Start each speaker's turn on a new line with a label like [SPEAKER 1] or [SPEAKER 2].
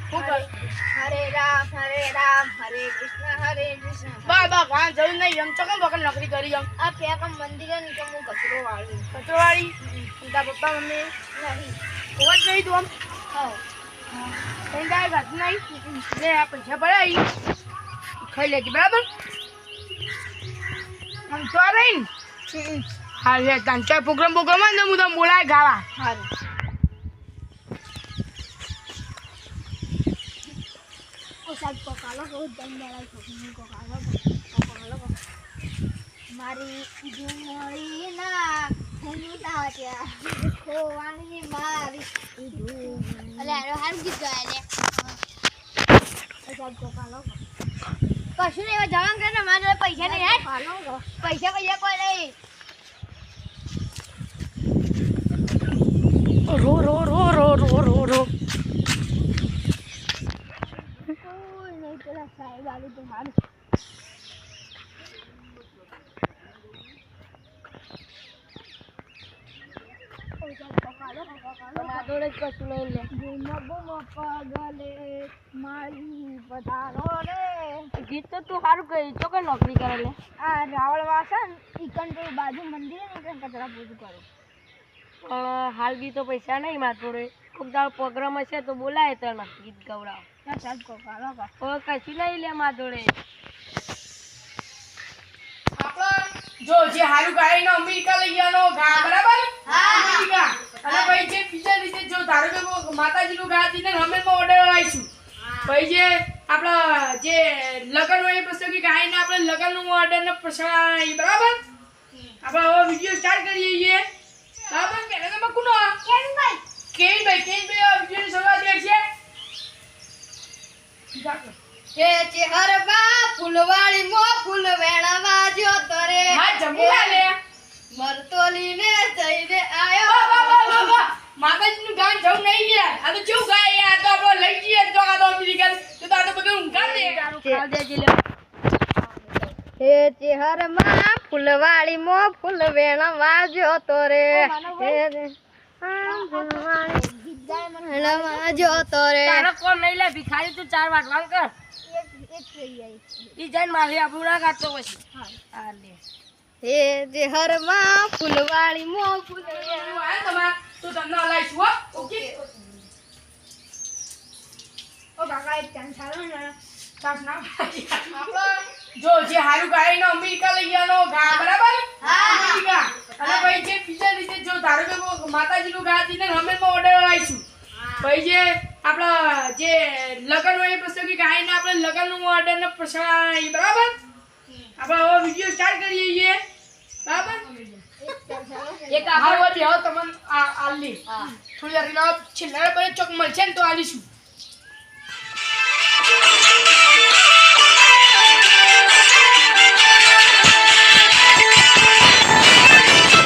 [SPEAKER 1] હરે રામ હરે કૃષ્ણ
[SPEAKER 2] બા ગામ જવું નહીં એમ ચોકમ વગર નોકરી કરી એમ
[SPEAKER 1] આ ફેકમ મંદિરે ને કે હું કચરો વાળું
[SPEAKER 2] કચરોવાળી તારા પપ્પા મમ્મી
[SPEAKER 1] નહીં
[SPEAKER 2] ઓવર નહીં તું આમ
[SPEAKER 1] હા
[SPEAKER 2] કઈ ગાય ઘાત નહીં લે આ પૈસા ભરાઈ ખાઈ લેજે બરાબર આમ તો રહીને હા લે તાન ચાર પ્રોગ્રામ હોય ને હું તને બોલાય ગાવા
[SPEAKER 1] સારું સાહેબ કોકાલો બહુ દંડાળા છોકરી કોકાલો મારી ડુંગળી ના હું દાટ્યા ખોવાની મારી અલે આરો હાર ગીત ગાય લે સાહેબ કોકાલો કશું નહીં એવા જવાન કરે મારે પૈસા નહીં હે પૈસા કોઈ નહીં
[SPEAKER 2] રો રો રો રો રો રો રો
[SPEAKER 1] સાહેબ આલુ તો મારું
[SPEAKER 2] ગીત તો તું સારું કહી તો કઈ નોકરી કરે લે
[SPEAKER 1] આ રાવળ વાસણ ઈકન તો બાજુ મંદિરે ને કચરા પૂરું કરું
[SPEAKER 2] પણ હાલ બી તો પૈસા નહીં માર જોડે કોક દાળ પ્રોગ્રામ હશે તો બોલાય તને ગીત ગવડાવ
[SPEAKER 1] સાહેબ કોકાલો
[SPEAKER 2] કશું નહીં લે માર જોડે જો જે હારું ગાડીનો અમેરિકા લઈ ગયાનો ગા બરાબર અમેરિકા અને પછી જે બીજા રીતે જો ધારો કે માતાજીનું ગા દીને અમે ઓર્ડર આવીશું પછી જે આપણા જે લગન હોય એ પ્રસંગે ગાયને આપણે લગનનું ઓર્ડરનો પ્રસંગ આવી બરાબર આપણે હવે વિડીયો સ્ટાર્ટ કરીએ છીએ બરાબર કે તમે કોનો કેનભાઈ આ વિડીયોની શરૂઆત કરી છે
[SPEAKER 1] હે ચેહરબા ફૂલવાળી મો ફૂલ વેળવા જો તરે
[SPEAKER 2] હા જમવા લે
[SPEAKER 1] મરતોલીને જઈને આયો
[SPEAKER 2] વાહ માતાજીનું ગાન જવું નહીં યાર આ તો કેવું ગાય યાર તો આપણે લઈ જઈએ તો આ તો અમેરિકન તો આ તો બધું ઊંઘા દે ખાવ દેજે લે
[SPEAKER 1] હે ચેહરમાં ફૂલવાળી મો ફૂલ વેળવા જો તરે હે વેળવા જો તરે
[SPEAKER 2] તારો કોણ નહીં લે ભિખારી તું 4 વાટવાન કર
[SPEAKER 1] એક થઈ જાય
[SPEAKER 2] ઈ જઈને મારે આપણું ના કાઢતો પછી હા લે
[SPEAKER 1] હે ચેહરમાં ફૂલવાળી મો ફૂલ
[SPEAKER 2] આ તમાર તું તમને હલાઈશું હો ઓકે
[SPEAKER 1] ઓ કાકા એક ચાન્સ આલો ને
[SPEAKER 2] ચાસ ના આપણો જો જે હારું ગાડીનો અમેરિકા લઈ ગયાનો ગા બરાબર અમેરિકા અને પછી જે બીજા રીતે જો ધારો કે માતાજીનું ગા દીને અમે ઓર્ડર આવીશું પછી જે આપણા જે લગન હોય એ પ્રસંગે ગાયને આપણે લગનનું ઓર્ડરનો પ્રસંગ આવી બરાબર આપણે હવે વિડીયો સ્ટાર્ટ કરીએ છીએ બરાબર એક આખો બેહો તમને આલી થોડી વાર છેલ્લા પર ચોક મળશે ને તો આલીશું